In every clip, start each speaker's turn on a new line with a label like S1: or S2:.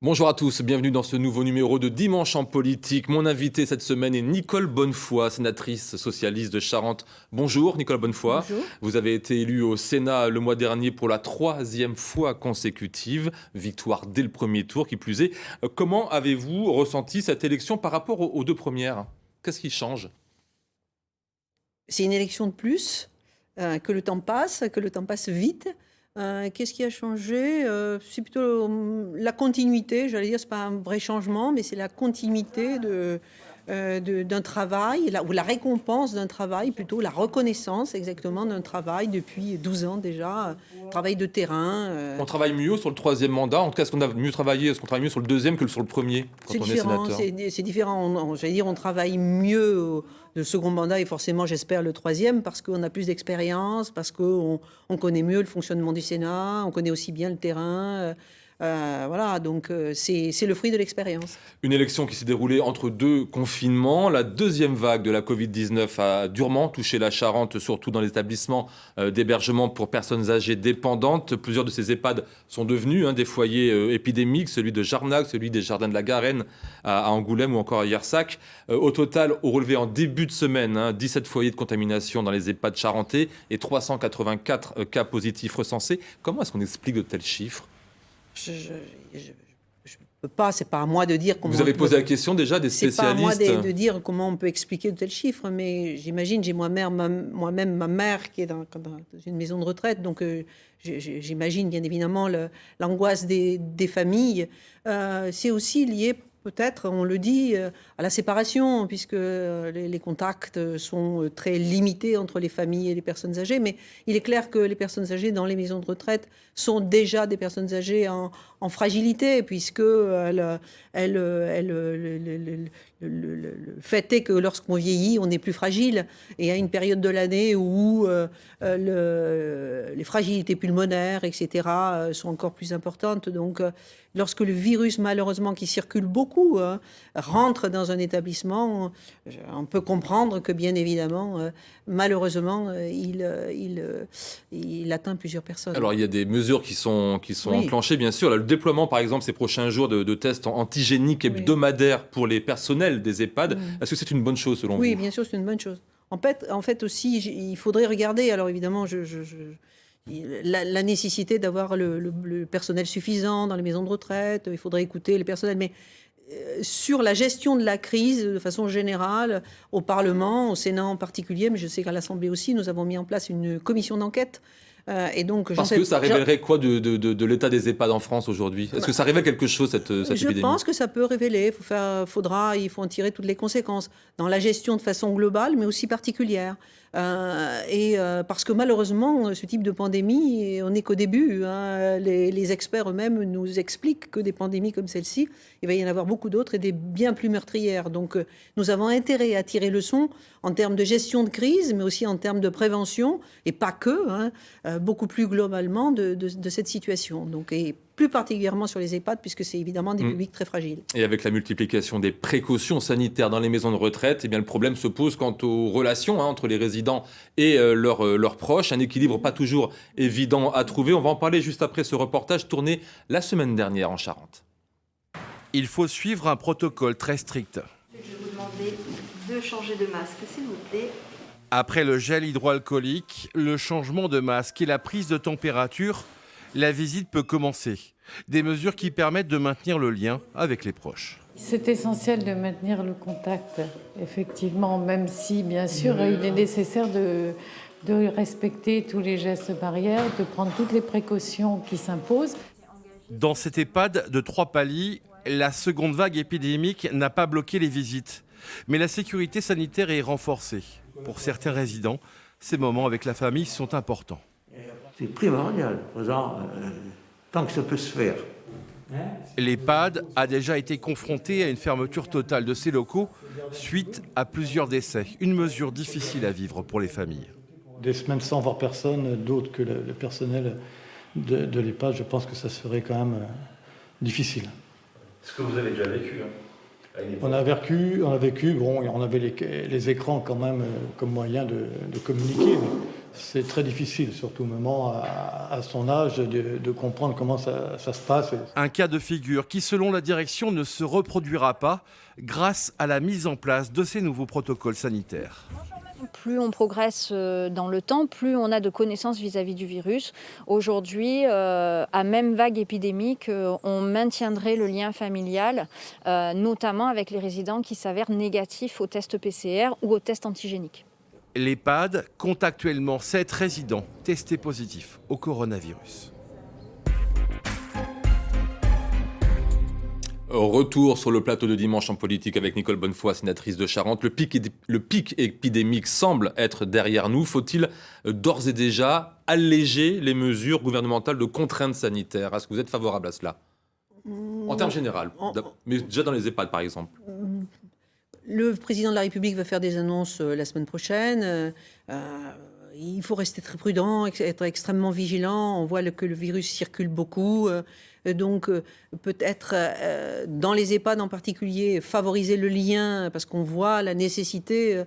S1: Bonjour à tous, bienvenue dans ce nouveau numéro de Dimanche en politique. Mon invité cette semaine est Nicole Bonnefoy, sénatrice socialiste de Charente. Bonjour Nicole Bonnefoy.
S2: Bonjour.
S1: Vous avez été élue au Sénat le mois dernier pour la troisième fois consécutive. Victoire dès le premier tour, qui plus est. Comment avez-vous ressenti cette élection par rapport aux deux premières ? Qu'est-ce qui change ?
S2: C'est une élection de plus, que le temps passe vite. Qu'est-ce qui a changé? C'est plutôt la continuité, j'allais dire, c'est pas un vrai changement, mais c'est la continuité d'un travail, ou la récompense d'un travail, plutôt la reconnaissance exactement d'un travail depuis 12 ans déjà, travail de terrain.
S1: On travaille mieux sur le troisième mandat. En tout cas, est-ce qu'on a mieux travaillé, est-ce qu'on travaille mieux sur le deuxième que sur le premier quand
S2: C'est
S1: on est
S2: différent,
S1: sénateur ?
S2: c'est différent. J'allais dire, on travaille mieux le second mandat et forcément, j'espère, le troisième, parce qu'on a plus d'expérience, parce qu'on connaît mieux le fonctionnement du Sénat, on connaît aussi bien le terrain. Voilà, donc c'est le fruit de l'expérience.
S1: Une élection qui s'est déroulée entre deux confinements. La deuxième vague de la Covid-19 a durement touché la Charente, surtout dans les établissements d'hébergement pour personnes âgées dépendantes. Plusieurs de ces EHPAD sont devenus des foyers épidémiques, celui de Jarnac, celui des Jardins de la Garenne à Angoulême ou encore à Yersac. Au total, au relevé en début de semaine, 17 foyers de contamination dans les EHPAD charentais et 384 cas positifs recensés. Comment est-ce qu'on explique de tels chiffres ?
S2: Je peux pas, c'est pas à moi de dire comment.
S1: Vous avez posé la question déjà des
S2: C'est
S1: spécialistes.
S2: pas à moi de dire comment on peut expliquer de tels chiffres, mais j'imagine, j'ai moi-même ma mère qui est dans une maison de retraite, donc j'imagine bien évidemment l'angoisse des familles. C'est aussi lié, peut-être, on le dit, à la séparation, puisque les contacts sont très limités entre les familles et les personnes âgées. Mais il est clair que les personnes âgées dans les maisons de retraite sont déjà des personnes âgées en fragilité, puisque le fait est que lorsqu'on vieillit, on est plus fragile. Et il y a une période de l'année où les fragilités pulmonaires, etc., sont encore plus importantes. Donc, lorsque le virus, malheureusement, qui circule beaucoup, rentre dans un établissement, on peut comprendre que, bien évidemment, malheureusement, il atteint plusieurs personnes.
S1: Alors, il y a des mesures qui sont
S2: Oui.
S1: enclenchées, bien sûr. Là, le déploiement, par exemple, ces prochains jours de tests antigéniques hebdomadaires pour les personnels des EHPAD, est-ce que c'est une bonne chose selon vous ?
S2: Oui, bien sûr, c'est une bonne chose. En fait aussi, il faudrait regarder, alors évidemment, la nécessité d'avoir le personnel suffisant dans les maisons de retraite, il faudrait écouter les personnels, mais sur la gestion de la crise, de façon générale, au Parlement, au Sénat en particulier, mais je sais qu'à l'Assemblée aussi, nous avons mis en place une commission d'enquête. Et donc,
S1: Parce que ça révélerait quoi de l'état des EHPAD en France aujourd'hui ? Est-ce que ça révèle quelque chose, cette épidémie ?
S2: Je pense que ça peut révéler. Il faut en tirer toutes les conséquences dans la gestion de façon globale, mais aussi particulière. Parce que malheureusement, ce type de pandémie, on n'est qu'au début. Les experts eux-mêmes nous expliquent que des pandémies comme celle-ci, il va y en avoir beaucoup d'autres et des bien plus meurtrières. Donc, nous avons intérêt à tirer leçon en termes de gestion de crise, mais aussi en termes de prévention, et pas que, beaucoup plus globalement de cette situation. Donc, et plus particulièrement sur les EHPAD, puisque c'est évidemment des publics très fragiles.
S1: Et avec la multiplication des précautions sanitaires dans les maisons de retraite, eh bien, le problème se pose quant aux relations entre les résidents et leurs proches. Un équilibre pas toujours évident à trouver. On va en parler juste après ce reportage tourné la semaine dernière en Charente.
S3: Il faut suivre un protocole très strict.
S4: Je vais vous demander de changer de masque, s'il vous plaît.
S3: Après le gel hydroalcoolique, le changement de masque et la prise de température, la visite peut commencer. Des mesures qui permettent de maintenir le lien avec les proches.
S5: C'est essentiel de maintenir le contact, effectivement, même si, bien sûr, il est nécessaire de respecter tous les gestes barrières, de prendre toutes les précautions qui s'imposent.
S3: Dans cet EHPAD de 3 paliers, la seconde vague épidémique n'a pas bloqué les visites. Mais la sécurité sanitaire est renforcée. Pour certains résidents, ces moments avec la famille sont importants.
S6: C'est primordial, tant que ça peut se faire.
S3: L'EHPAD a déjà été confronté à une fermeture totale de ses locaux suite à plusieurs décès. Une mesure difficile à vivre pour les familles.
S7: Des semaines sans voir personne, d'autre que le personnel de l'EHPAD, je pense que ça serait quand même difficile.
S8: Ce que vous avez déjà vécu.
S7: On a vécu, on avait les écrans quand même comme moyen de communiquer. c'est très difficile, surtout maman à son âge, de comprendre comment ça se passe.
S3: Un cas de figure qui, selon la direction, ne se reproduira pas grâce à la mise en place de ces nouveaux protocoles sanitaires.
S9: Plus on progresse dans le temps, plus on a de connaissances vis-à-vis du virus. Aujourd'hui, à même vague épidémique, on maintiendrait le lien familial, notamment avec les résidents qui s'avèrent négatifs au test PCR ou au test antigénique.
S3: L'EHPAD compte actuellement 7 résidents testés positifs au coronavirus.
S1: Retour sur le plateau de Dimanche en politique avec Nicole Bonnefoy, sénatrice de Charente. Le pic épidémique semble être derrière nous. Faut-il d'ores et déjà alléger les mesures gouvernementales de contraintes sanitaires? Est-ce que vous êtes favorable à cela? En termes généraux, mais déjà dans les EHPAD par exemple.
S2: Le président de la République va faire des annonces la semaine prochaine. Il faut rester très prudent, être extrêmement vigilant. On voit que le virus circule beaucoup. Donc, peut-être dans les EHPAD en particulier, favoriser le lien, parce qu'on voit la nécessité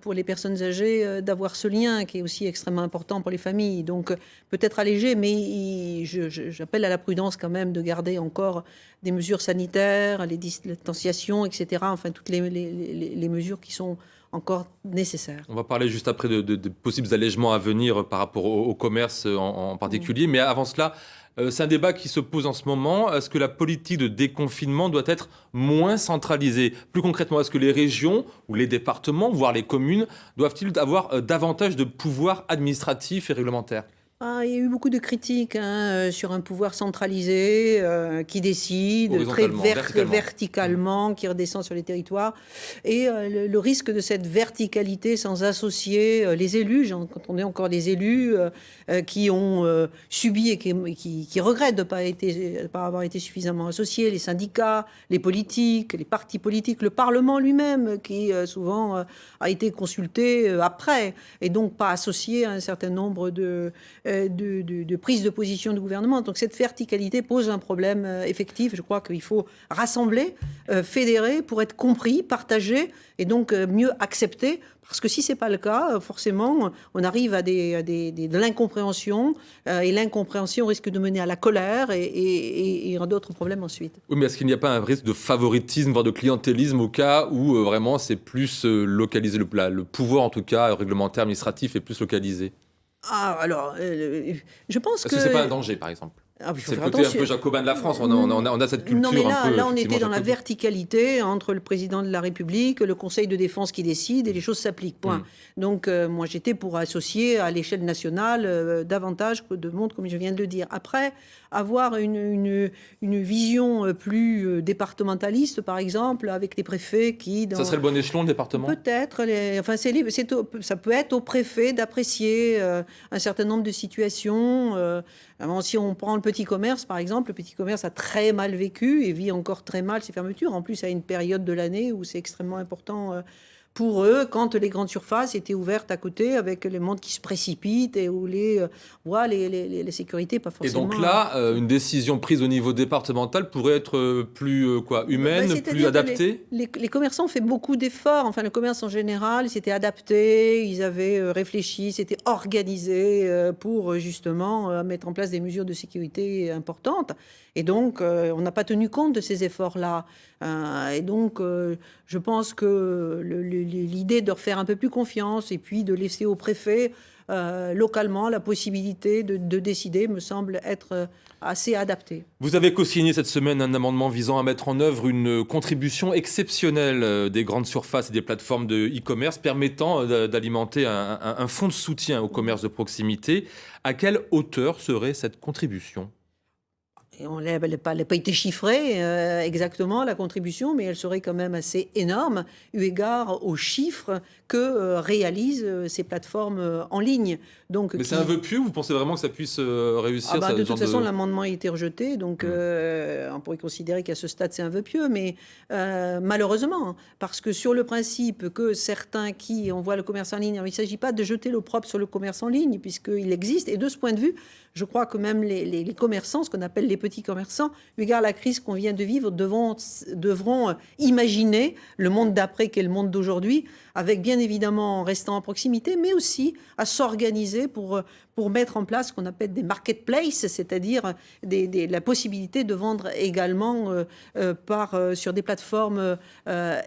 S2: pour les personnes âgées d'avoir ce lien qui est aussi extrêmement important pour les familles. Donc, peut-être allégé, mais j'appelle à la prudence quand même de garder encore des mesures sanitaires, les distanciations, etc. Enfin, toutes les mesures qui sont encore nécessaires.
S1: On va parler juste après de possibles allègements à venir par rapport au commerce en particulier. Mais avant cela, c'est un débat qui se pose en ce moment. Est-ce que la politique de déconfinement doit être moins centralisée? Plus concrètement, est-ce que les régions ou les départements, voire les communes, doivent-ils avoir davantage de pouvoir administratif et réglementaire?
S2: Il y a eu beaucoup de critiques sur un pouvoir centralisé qui décide très verticalement, qui redescend sur les territoires. Et le risque de cette verticalité sans associer les élus, quand on est encore des élus qui ont subi et qui regrettent de ne pas avoir été suffisamment associés, les syndicats, les politiques, les partis politiques, le Parlement lui-même qui souvent a été consulté après et donc pas associé à un certain nombre de prise de position du gouvernement. Donc cette verticalité pose un problème effectif. Je crois qu'il faut rassembler, fédérer pour être compris, partagé et donc mieux accepté. Parce que si ce n'est pas le cas, forcément, on arrive à de l'incompréhension et l'incompréhension risque de mener à la colère et à d'autres problèmes ensuite.
S1: Oui, mais est-ce qu'il n'y a pas un risque de favoritisme, voire de clientélisme au cas où vraiment c'est plus localisé, le pouvoir en tout cas réglementaire, administratif est plus localisé?
S2: Alors, je pense que...
S1: Est-ce que c'est pas un danger, par exemple? C'est le côté un peu jacobin de la France. On a cette culture
S2: non, mais là,
S1: un peu...
S2: Là, on était dans la verticalité entre le président de la République, le Conseil de défense qui décide et les choses s'appliquent. Point. Donc, moi, j'étais pour associer à l'échelle nationale davantage de monde, comme je viens de le dire. Après, avoir une vision plus départementaliste, par exemple, avec les préfets qui... Ça
S1: serait le bon échelon, le département?
S2: Peut-être. Ça peut être au préfet d'apprécier un certain nombre de situations. Si on prend le petit commerce, par exemple, le petit commerce a très mal vécu et vit encore très mal ses fermetures. En plus, à une période de l'année où c'est extrêmement important pour eux, quand les grandes surfaces étaient ouvertes à côté, avec les mondes qui se précipitent et où les sécurités pas forcément...
S1: Et donc là, une décision prise au niveau départemental pourrait être plus humaine, plus adaptée?
S2: Les commerçants ont fait beaucoup d'efforts. Enfin, le commerce en général s'était adapté, ils avaient réfléchi, s'étaient organisés pour justement mettre en place des mesures de sécurité importantes. Et donc, on n'a pas tenu compte de ces efforts-là. Et donc, je pense que l'idée de refaire un peu plus confiance et puis de laisser au préfet localement la possibilité de décider me semble être assez adaptée.
S1: Vous avez co-signé cette semaine un amendement visant à mettre en œuvre une contribution exceptionnelle des grandes surfaces et des plateformes de e-commerce permettant d'alimenter un fonds de soutien au commerce de proximité. À quelle hauteur serait cette contribution ?
S2: Elle n'a pas été chiffrée exactement, la contribution, mais elle serait quand même assez énorme, eu égard aux chiffres que réalisent ces plateformes en ligne. Donc,
S1: mais c'est un vœu pieux, vous pensez vraiment que ça puisse réussir?
S2: De toute façon, l'amendement a été rejeté, donc on pourrait considérer qu'à ce stade, c'est un vœu pieux, mais malheureusement, parce que sur le principe que certains qui envoient le commerce en ligne, il ne s'agit pas de jeter l'opprobre sur le commerce en ligne, puisqu'il existe, et de ce point de vue, je crois que même les commerçants, ce qu'on appelle les petits petits commerçants, eu égard à la crise qu'on vient de vivre, devront imaginer le monde d'après qu'est le monde d'aujourd'hui, avec bien évidemment en restant à proximité, mais aussi à s'organiser pour mettre en place ce qu'on appelle des marketplaces, c'est-à-dire la possibilité de vendre également sur des plateformes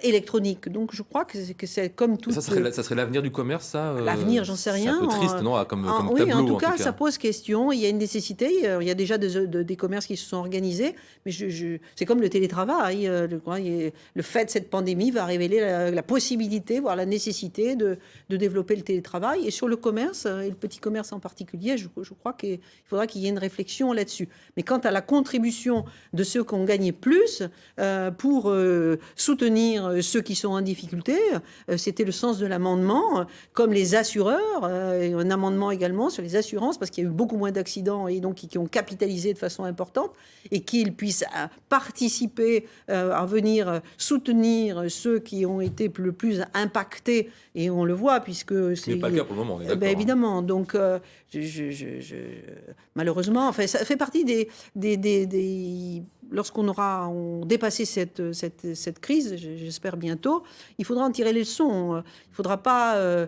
S2: électroniques. Donc je crois que c'est comme tout...
S1: Ça serait l'avenir du commerce, ça
S2: L'avenir, j'en sais rien.
S1: C'est un peu triste, non, comme
S2: oui,
S1: tableau,
S2: en tout cas, ça pose question. Il y a une nécessité. Il y a déjà des commerces qui se sont organisés. Mais c'est comme le télétravail. Le fait de cette pandémie va révéler la possibilité, voire la nécessité de développer le télétravail. Et sur le commerce, et le petit commerce en particulier, je crois qu'il faudra qu'il y ait une réflexion là-dessus. Mais quant à la contribution de ceux qui ont gagné plus pour soutenir ceux qui sont en difficulté, c'était le sens de l'amendement, comme les assureurs, un amendement également sur les assurances, parce qu'il y a eu beaucoup moins d'accidents et donc qui ont capitalisé de façon importante, et qu'ils puissent participer à venir soutenir ceux qui ont été le plus impactés, et on le voit, puisque c'est...
S1: Ce n'est pas le cas pour le moment, on est d'accord.
S2: Évidemment, donc malheureusement, enfin, ça fait partie lorsqu'on aura dépassé cette crise, j'espère bientôt, il faudra en tirer les leçons. Il ne faudra pas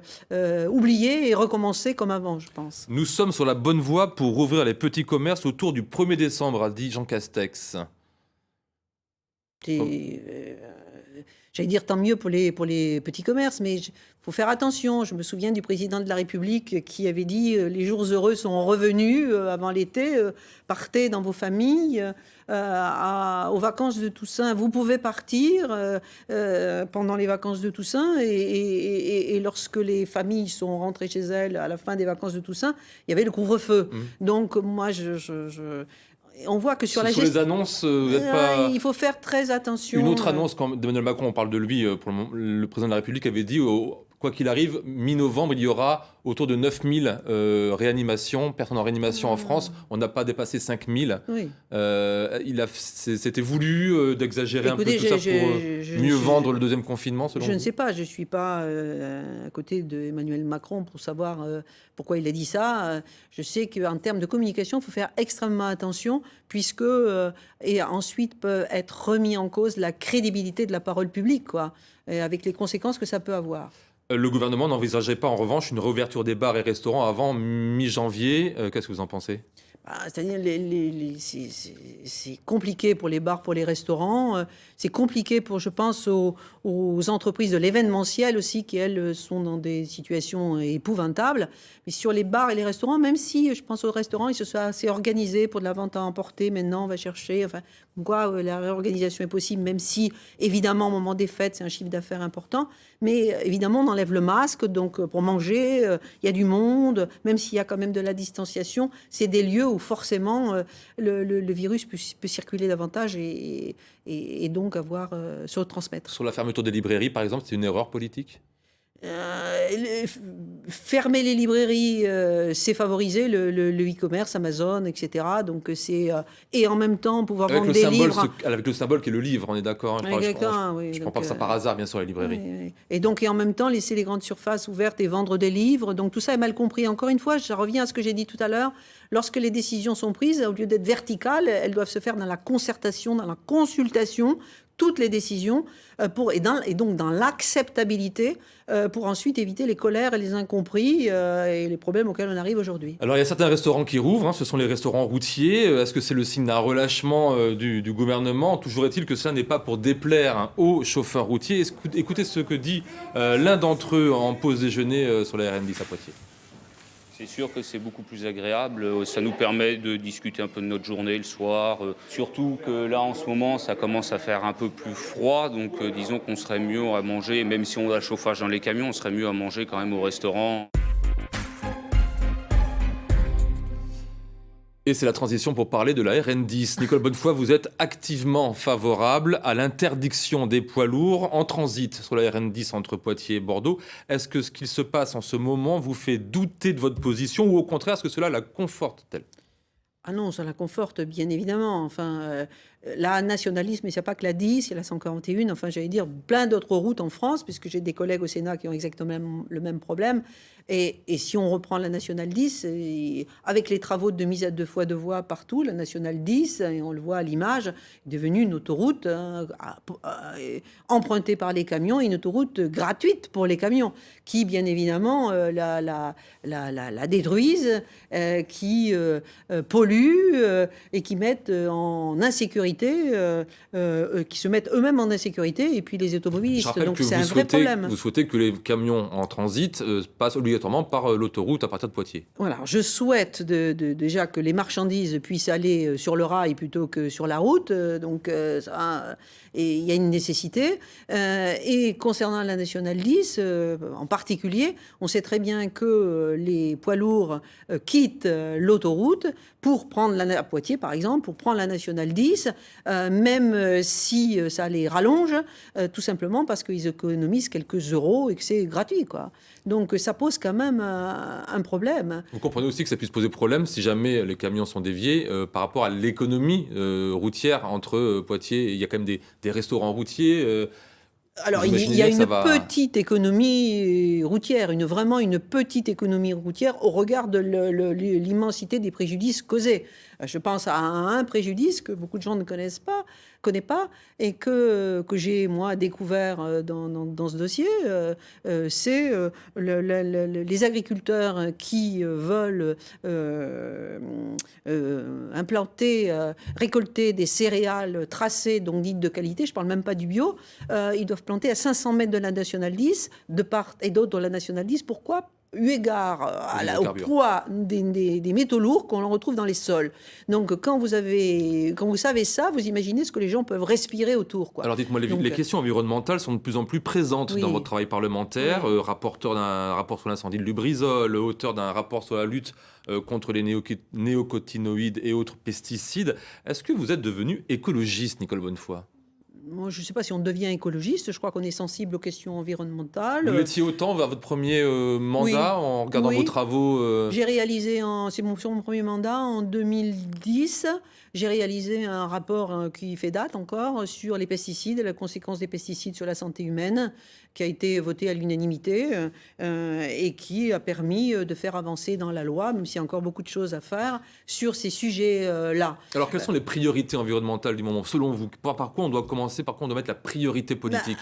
S2: oublier et recommencer comme avant, je pense.
S1: Nous sommes sur la bonne voie pour rouvrir les petits commerces autour du 1er décembre, a dit Jean Castex.
S2: J'allais dire tant mieux pour les petits commerces, mais il faut faire attention. Je me souviens du président de la République qui avait dit les jours heureux sont revenus avant l'été, partez dans vos familles. Aux vacances de Toussaint, vous pouvez partir pendant les vacances de Toussaint, et lorsque les familles sont rentrées chez elles à la fin des vacances de Toussaint, il y avait le couvre-feu. Donc moi, on voit que sur
S1: les annonces, vous n'êtes pas...
S2: Il faut faire très attention.
S1: Une autre annonce, quand d'Emmanuel Macron, on parle de lui, le président de la République avait dit, quoi qu'il arrive, mi-novembre, il y aura autour de 9000 réanimations, personnes en réanimation en France. On n'a pas dépassé 5000.
S2: Oui.
S1: C'était voulu d'exagérer un peu tout ça pour mieux vendre le deuxième confinement, selon vous ?
S2: Je ne sais pas, je ne suis pas à côté d'Emmanuel Macron pour savoir pourquoi il a dit ça. Je sais qu'en termes de communication, il faut faire extrêmement attention, puisque et ensuite peut être remis en cause la crédibilité de la parole publique, avec les conséquences que ça peut avoir.
S1: Le gouvernement n'envisageait pas, en revanche, une réouverture des bars et restaurants avant mi-janvier. Qu'est-ce que vous en pensez ?
S2: C'est-à-dire, c'est compliqué pour les bars, pour les restaurants. C'est compliqué je pense, aux entreprises de l'événementiel aussi, qui, elles, sont dans des situations épouvantables. Mais sur les bars et les restaurants, même si, je pense aux restaurants, ils se sont assez organisés pour de la vente à emporter. Maintenant, on va chercher... la réorganisation est possible, même si, évidemment, au moment des fêtes, c'est un chiffre d'affaires important. Mais évidemment, on enlève le masque. Donc, pour manger, il y a du monde. Même s'il y a quand même de la distanciation, c'est des lieux où forcément le virus peut circuler davantage et donc se transmettre.
S1: Sur la fermeture des librairies, par exemple, c'est une erreur politique ?
S2: Fermer les librairies, c'est favoriser le e-commerce, Amazon, etc. Donc et en même temps pouvoir vendre des livres.
S1: Avec le symbole qui est le livre, on est d'accord. Je ne prends pas ça par hasard, bien sûr, les librairies.
S2: Oui. Et donc, et en même temps, laisser les grandes surfaces ouvertes et vendre des livres. Donc tout ça est mal compris. Encore une fois, je reviens à ce que j'ai dit tout à l'heure. Lorsque les décisions sont prises, au lieu d'être verticales, elles doivent se faire dans la concertation, dans la consultation, toutes les décisions, et donc dans l'acceptabilité, pour ensuite éviter les colères et les incompris et les problèmes auxquels on arrive aujourd'hui.
S1: Alors il y a certains restaurants qui rouvrent, ce sont les restaurants routiers. Est-ce que c'est le signe d'un relâchement du gouvernement ? Toujours est-il que ça n'est pas pour déplaire aux chauffeurs routiers. Écoutez ce que dit l'un d'entre eux en pause déjeuner sur la RN10 à Poitiers.
S10: C'est sûr que c'est beaucoup plus agréable, ça nous permet de discuter un peu de notre journée le soir, surtout que là en ce moment ça commence à faire un peu plus froid, donc disons qu'on serait mieux à manger, même si on a le chauffage dans les camions, on serait mieux à manger quand même au restaurant.
S1: Et c'est la transition pour parler de la RN10. Nicole Bonnefoy, vous êtes activement favorable à l'interdiction des poids lourds en transit sur la RN10 entre Poitiers et Bordeaux. Est-ce que ce qu'il se passe en ce moment vous fait douter de votre position ou au contraire, est-ce que cela la conforte-t-elle ?
S2: Ah non, ça la conforte, bien évidemment. Enfin, la nationalisme, il n'y a pas que la 10, il y a la 141, enfin j'allais dire plein d'autres routes en France, puisque j'ai des collègues au Sénat qui ont exactement le même problème. Et si on reprend la nationale 10, avec les travaux de mise à 2 fois 2 voies partout, la nationale 10, et on le voit à l'image, est devenue une autoroute empruntée par les camions, une autoroute gratuite pour les camions, qui bien évidemment la détruisent, qui polluent et qui mettent en insécurité, qui se mettent eux-mêmes en insécurité, et puis les automobilistes.
S1: Je rappelle
S2: donc
S1: que
S2: c'est un vrai problème.
S1: vous souhaitez que les camions en transit passent obligatoirement par l'autoroute à partir de Poitiers.
S2: Voilà, je souhaite déjà que les marchandises puissent aller sur le rail plutôt que sur la route. Et il y a une nécessité. Et concernant la nationale 10, en particulier, on sait très bien que les poids lourds quittent l'autoroute pour prendre à Poitiers, par exemple, pour prendre la nationale 10, même si ça les rallonge, tout simplement parce qu'ils économisent quelques euros et que c'est gratuit, quoi. Donc ça pose quand même un problème.
S1: Vous comprenez aussi que ça puisse poser problème si jamais les camions sont déviés par rapport à l'économie routière entre Poitiers. Il y a quand même des restaurants routiers.
S2: Alors, il y a une petite économie routière, vraiment une petite économie routière au regard de l'immensité des préjudices causés. Je pense à un préjudice que beaucoup de gens ne connaissent pas, et que j'ai, moi, découvert dans ce dossier. C'est les agriculteurs qui veulent récolter des céréales tracées, donc dites de qualité, je ne parle même pas du bio, ils doivent planter à 500 mètres de la nationale 10, de part et d'autre de la nationale 10. Pourquoi ? Eu égard au poids des métaux lourds qu'on retrouve dans les sols. Donc, quand vous savez ça, vous imaginez ce que les gens peuvent respirer autour, quoi.
S1: Alors, dites-moi, les questions environnementales sont de plus en plus présentes dans votre travail parlementaire. Rapporteur d'un rapport sur l'incendie de Lubrizol, auteur d'un rapport sur la lutte contre les néocotinoïdes et autres pesticides. Est-ce que vous êtes devenu écologiste, Nicole Bonnefoy ?
S2: Moi, je ne sais pas si on devient écologiste. Je crois qu'on est sensible aux questions environnementales.
S1: Vous l'étiez autant vers votre premier mandat en regardant vos travaux
S2: J'ai réalisé, sur mon premier mandat, en 2010, j'ai réalisé un rapport qui fait date encore sur les pesticides et la conséquence des pesticides sur la santé humaine, qui a été voté à l'unanimité et qui a permis de faire avancer dans la loi, même s'il y a encore beaucoup de choses à faire sur ces sujets-là.
S1: Alors, quelles sont les priorités environnementales du moment, selon vous ? Par quoi on doit commencer ? Par quoi on doit mettre la priorité politique ?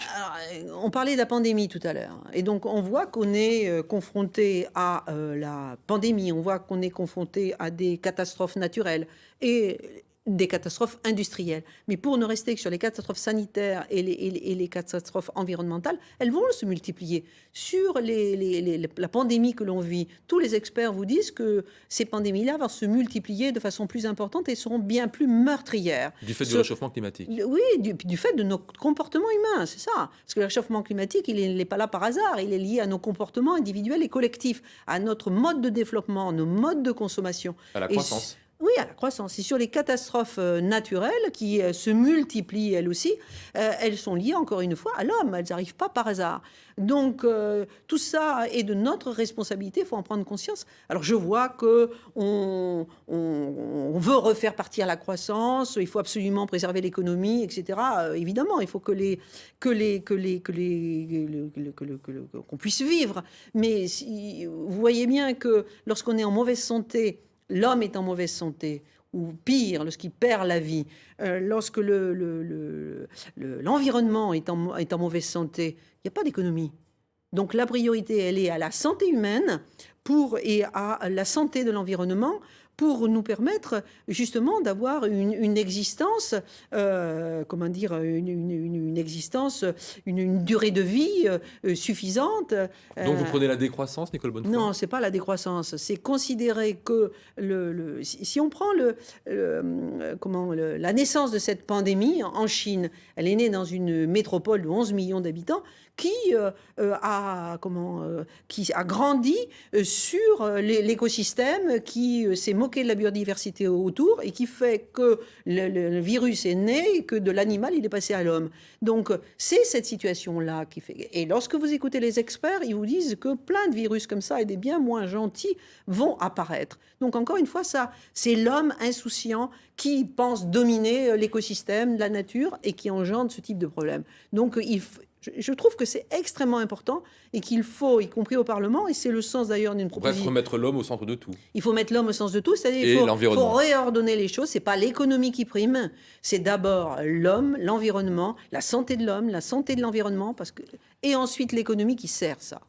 S2: On parlait de la pandémie tout à l'heure. Et donc, on voit qu'on est confronté à la pandémie. On voit qu'on est confronté à des catastrophes naturelles et des catastrophes industrielles. Mais pour ne rester que sur les catastrophes sanitaires et les catastrophes environnementales, elles vont se multiplier. Sur la pandémie que l'on vit, tous les experts vous disent que ces pandémies-là vont se multiplier de façon plus importante et seront bien plus meurtrières.
S1: Du fait du réchauffement climatique.
S2: Oui, du fait de nos comportements humains, c'est ça. Parce que le réchauffement climatique, il n'est pas là par hasard. Il est lié à nos comportements individuels et collectifs, à notre mode de développement, nos modes de consommation.
S1: À la croissance.
S2: Oui, à la croissance. Et sur les catastrophes naturelles qui se multiplient elles aussi, elles sont liées encore une fois à l'homme. Elles n'arrivent pas par hasard. Donc tout ça est de notre responsabilité, il faut en prendre conscience. Alors je vois qu'on veut refaire partir la croissance, il faut absolument préserver l'économie, etc. Évidemment, il faut qu'on puisse vivre. Mais vous voyez bien que lorsqu'on est en mauvaise santé, l'homme est en mauvaise santé, ou pire, lorsqu'il perd la vie, lorsque l'environnement est en mauvaise santé, il n'y a pas d'économie. Donc la priorité, elle est à la santé humaine et à la santé de l'environnement pour nous permettre justement d'avoir une existence, une existence, une durée de vie suffisante.
S1: Donc vous prenez la décroissance, Nicole Bonnefoy ?
S2: Non, c'est pas la décroissance. C'est considérer que si on prend la naissance de cette pandémie en Chine, elle est née dans une métropole de 11 millions d'habitants qui a grandi sur l'écosystème, qui s'est moqué de la biodiversité autour et qui fait que le virus est né et que de l'animal, il est passé à l'homme. Donc, c'est cette situation-là qui fait... Et lorsque vous écoutez les experts, ils vous disent que plein de virus comme ça et des bien moins gentils vont apparaître. Donc, encore une fois, ça, c'est l'homme insouciant qui pense dominer l'écosystème, la nature et qui engendre ce type de problème. Donc, je trouve que c'est extrêmement important et qu'il faut, y compris au Parlement, et c'est le sens d'ailleurs d'une proposition...
S1: Bref, remettre l'homme au centre de tout.
S2: Il faut mettre l'homme au sens de tout, c'est-à-dire
S1: Et
S2: qu'il
S1: l'environnement.
S2: faut réordonner les choses. C'est pas l'économie qui prime, c'est d'abord l'homme, l'environnement, la santé de l'homme, la santé de l'environnement, et ensuite l'économie qui sert ça.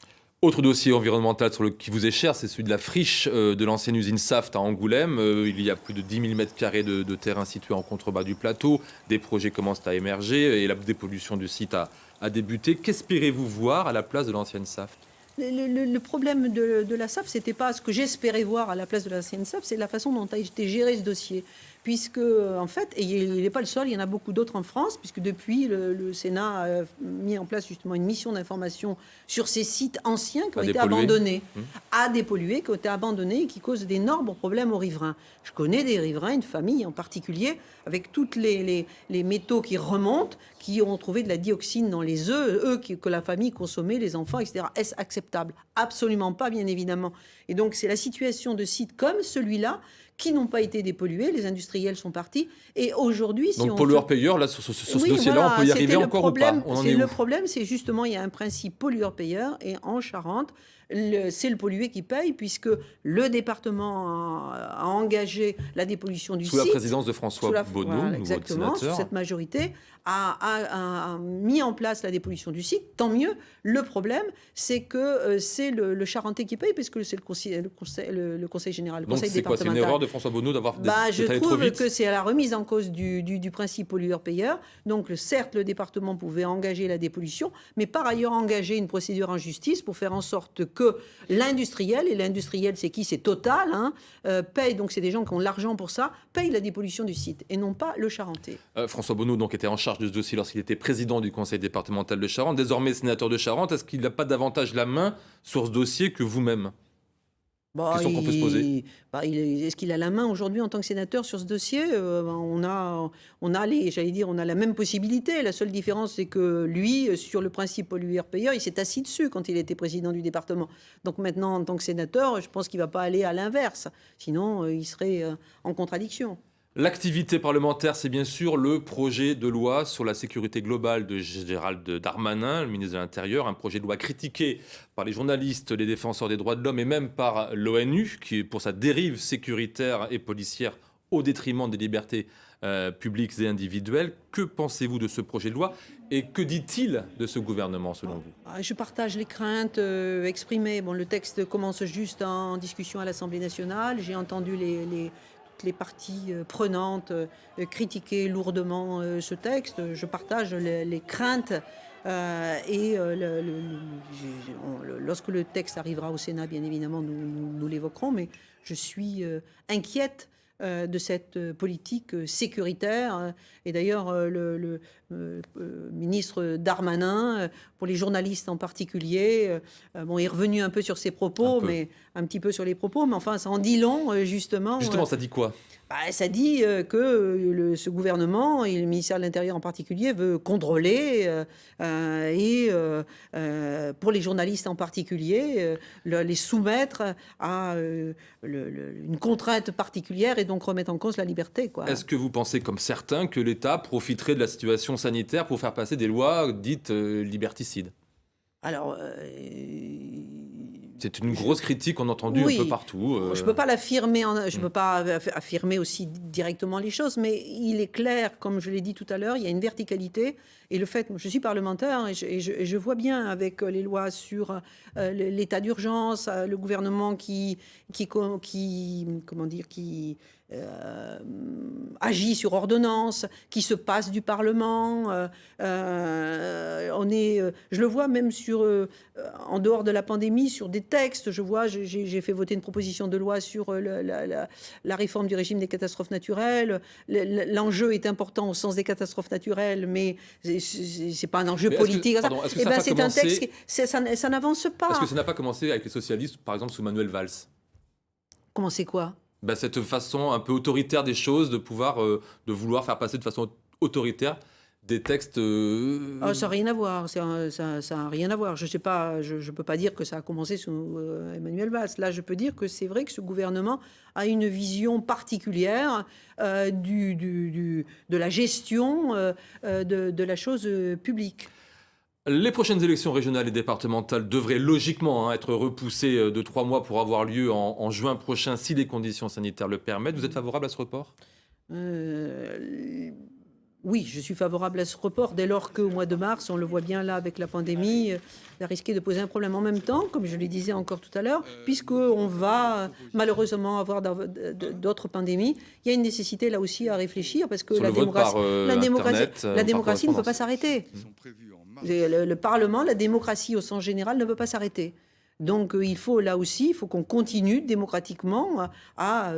S1: Autre dossier environnemental qui vous est cher, c'est celui de la friche de l'ancienne usine Saft à Angoulême. Il y a plus de 10 000 m² de terrain situé en contrebas du plateau. Des projets commencent à émerger et la dépollution du site a débuté. Qu'espérez-vous voir à la place de l'ancienne Saft ?
S2: Le problème de la SAF, c'était pas ce que j'espérais voir à la place de l'ancienne SAF, c'est la façon dont a été géré ce dossier. Puisque, en fait, et il n'est pas le seul, il y en a beaucoup d'autres en France, puisque depuis, le Sénat a mis en place justement une mission d'information sur ces sites anciens qui ont été abandonnés, à dépolluer, qui ont été abandonnés et qui causent d'énormes problèmes aux riverains. Je connais des riverains, une famille en particulier, avec toutes les métaux qui remontent, qui ont trouvé de la dioxine dans les œufs, que la famille consommait, les enfants, etc. Est-ce acceptable ? Absolument pas, bien évidemment. Et donc, c'est la situation de sites comme celui-là qui n'ont pas été dépollués, les industriels sont partis, et aujourd'hui...
S1: Donc pollueur-payeur, là, sur ce dossier-là, voilà, on peut y arriver encore ou pas ?
S2: Le problème, c'est justement, il y a un principe pollueur-payeur, et en Charente, c'est le pollué qui paye, puisque le département a engagé la dépollution du site.
S1: Sous la présidence de François Bonneau,
S2: voilà, exactement, sous cette majorité, a mis en place la dépollution du site. Tant mieux. Le problème, c'est que c'est le Charentais qui paye, puisque c'est le conseil général, le conseil départemental. Donc c'est quoi, c'est une erreur de
S1: François Bonneau d'avoir
S2: je trouve que c'est à la remise en cause du principe pollueur-payeur. Donc certes, le département pouvait engager la dépollution, mais par ailleurs engager une procédure en justice pour faire en sorte que l'industriel, et l'industriel c'est qui ? C'est Total, paye, donc c'est des gens qui ont l'argent pour ça, paye la dépollution du site, et non pas le Charentais.
S1: François Bonneau donc, était en charge de ce dossier lorsqu'il était président du conseil départemental de Charente, désormais sénateur de Charente. Est-ce qu'il n'a pas davantage la main sur ce dossier que vous-même ? Question qu'on peut se poser.
S2: Est-ce qu'il a la main aujourd'hui en tant que sénateur sur ce dossier ? On a la même possibilité. La seule différence, c'est que lui, sur le principe pollueur-payeur, il s'est assis dessus quand il était président du département. Donc maintenant, en tant que sénateur, je pense qu'il ne va pas aller à l'inverse. Sinon, il serait en contradiction.
S1: L'activité parlementaire, c'est bien sûr le projet de loi sur la sécurité globale de Gérald Darmanin, le ministre de l'Intérieur, un projet de loi critiqué par les journalistes, les défenseurs des droits de l'homme et même par l'ONU, qui est pour sa dérive sécuritaire et policière au détriment des libertés publiques et individuelles. Que pensez-vous de ce projet de loi et que dit-il de ce gouvernement selon vous ?
S2: Je partage les craintes exprimées. Le texte commence juste en discussion à l'Assemblée nationale. J'ai entendu les parties prenantes critiquer lourdement ce texte. Je partage les craintes lorsque le texte arrivera au Sénat, bien évidemment, nous l'évoquerons, mais je suis inquiète de cette politique sécuritaire. Et d'ailleurs, le ministre Darmanin, pour les journalistes en particulier, est revenu un peu sur ses propos, mais un petit peu sur les propos, mais enfin, ça en dit long, justement.
S1: Justement, ça dit quoi ?
S2: Ça dit que ce gouvernement, et le ministère de l'Intérieur en particulier, veut contrôler pour les journalistes en particulier, les soumettre à une contrainte particulière et donc remettre en cause la liberté.
S1: Est-ce que vous pensez, comme certains, que l'État profiterait de la situation sanitaire pour faire passer des lois dites liberticides ?
S2: Alors...
S1: c'est une grosse critique qu'on a entendue un peu partout.
S2: Je ne peux pas l'affirmer, je peux pas affirmer aussi directement les choses, mais il est clair, comme je l'ai dit tout à l'heure, il y a une verticalité. Et le fait, je suis parlementaire et je vois bien avec les lois sur l'état d'urgence, le gouvernement qui agit sur ordonnance, qui se passe du Parlement. Je le vois même en dehors de la pandémie, sur des textes. J'ai fait voter une proposition de loi sur la réforme du régime des catastrophes naturelles. L'enjeu est important au sens des catastrophes naturelles, mais c'est pas un enjeu politique. C'est un texte ça n'avance pas.
S1: Est-ce que ça n'a pas commencé avec les socialistes, par exemple sous Manuel Valls?
S2: Comment c'est quoi?
S1: Cette façon un peu autoritaire des choses, de vouloir faire passer de façon autoritaire des textes.
S2: Ça n'a rien à voir. Ça a rien à voir. Je sais pas. Je peux pas dire que ça a commencé sous Emmanuel Valls. Là, je peux dire que c'est vrai que ce gouvernement a une vision particulière de la gestion de la chose publique.
S1: Les prochaines élections régionales et départementales devraient logiquement être repoussées de 3 mois pour avoir lieu en juin prochain si les conditions sanitaires le permettent. Vous êtes favorable à ce report ?
S2: Oui, je suis favorable à ce report dès lors qu'au mois de mars, on le voit bien là avec la pandémie, ça risquait de poser un problème en même temps, comme je le disais encore tout à l'heure, puisqu'on va malheureusement avoir d'autres pandémies. Il y a une nécessité là aussi à réfléchir parce que la démocratie ne peut pas s'arrêter. Le Parlement, la démocratie au sens général ne peut pas s'arrêter. Donc il faut qu'on continue démocratiquement à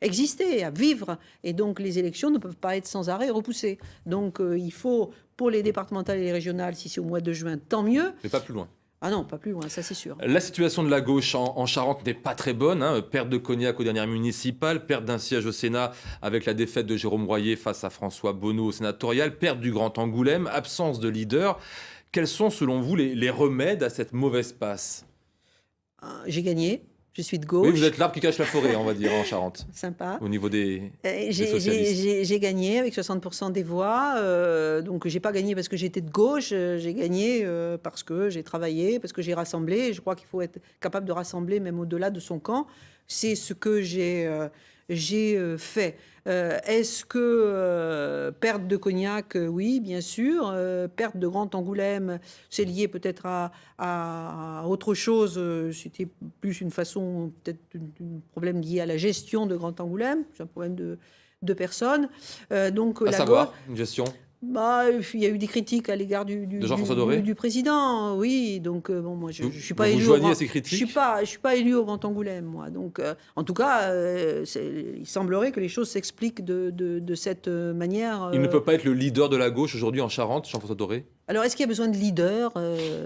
S2: exister, à vivre. Et donc les élections ne peuvent pas être sans arrêt repoussées. Donc il faut, pour les départementales et les régionales, si c'est au mois de juin, tant mieux.
S1: Mais pas plus loin.
S2: Ah non, pas plus loin, ça c'est sûr.
S1: La situation de la gauche en Charente n'est pas très bonne. Perte de Cognac aux dernières municipales, perte d'un siège au Sénat avec la défaite de Jérôme Royer face à François Bonneau au sénatorial, perte du Grand Angoulême, absence de leader. Quels sont selon vous les remèdes à cette mauvaise passe ?
S2: J'ai gagné, je suis de gauche.
S1: Oui, vous êtes l'arbre qui cache la forêt, on va dire, en Charente.
S2: Sympa.
S1: Au niveau des socialistes.
S2: J'ai gagné avec 60% des voix. Donc, j'ai pas gagné parce que j'étais de gauche. J'ai gagné parce que j'ai travaillé, parce que j'ai rassemblé. Je crois qu'il faut être capable de rassembler même au-delà de son camp. C'est ce que j'ai fait. Est-ce que perte de Cognac, oui, bien sûr. Perte de Grand Angoulême, c'est lié peut-être à autre chose. C'était plus une façon, peut-être un problème lié à la gestion de Grand Angoulême. C'est un problème de personnes. Donc,
S1: à savoir, une gestion.
S2: Il y a eu des critiques à l'égard du président, oui. Donc moi je suis pas élu.
S1: Vous joignez à ces critiques ?
S2: Je suis pas élu au Grand Angoulême, moi. Donc en tout cas, il semblerait que les choses s'expliquent de cette manière.
S1: Il ne peut pas être le leader de la gauche aujourd'hui en Charente, Jean-François Doré ?
S2: Alors, est-ce qu'il y a besoin de leader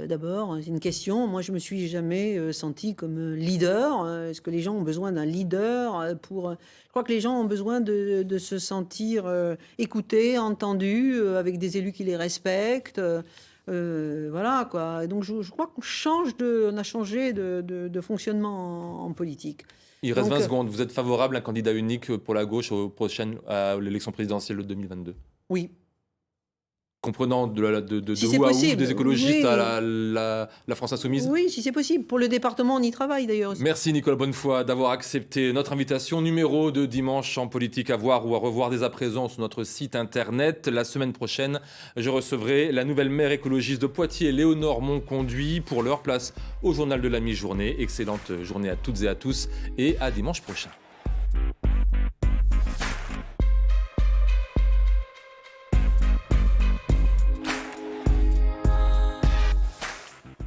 S2: d'abord, c'est une question. Moi, je me suis jamais senti comme leader. Est-ce que les gens ont besoin d'un leader Je crois que les gens ont besoin de se sentir écoutés, entendus, avec des élus qui les respectent. Voilà, quoi. Et donc, je crois qu'on a changé de fonctionnement en politique.
S1: Il reste 20 secondes. Vous êtes favorable à un candidat unique pour la gauche à l'élection présidentielle de 2022 ?
S2: Oui.
S1: Comprenant de
S2: si
S1: Ouaouf, des écologistes, oui. À la France Insoumise ?
S2: Oui, si c'est possible. Pour le département, on y travaille d'ailleurs aussi.
S1: Merci Nicolas Bonnefoy d'avoir accepté notre invitation. Numéro de dimanche en politique à voir ou à revoir dès à présent sur notre site internet. La semaine prochaine, je recevrai la nouvelle maire écologiste de Poitiers, Léonore Monconduit, pour leur place au journal de la mi-journée. Excellente journée à toutes et à tous et à dimanche prochain.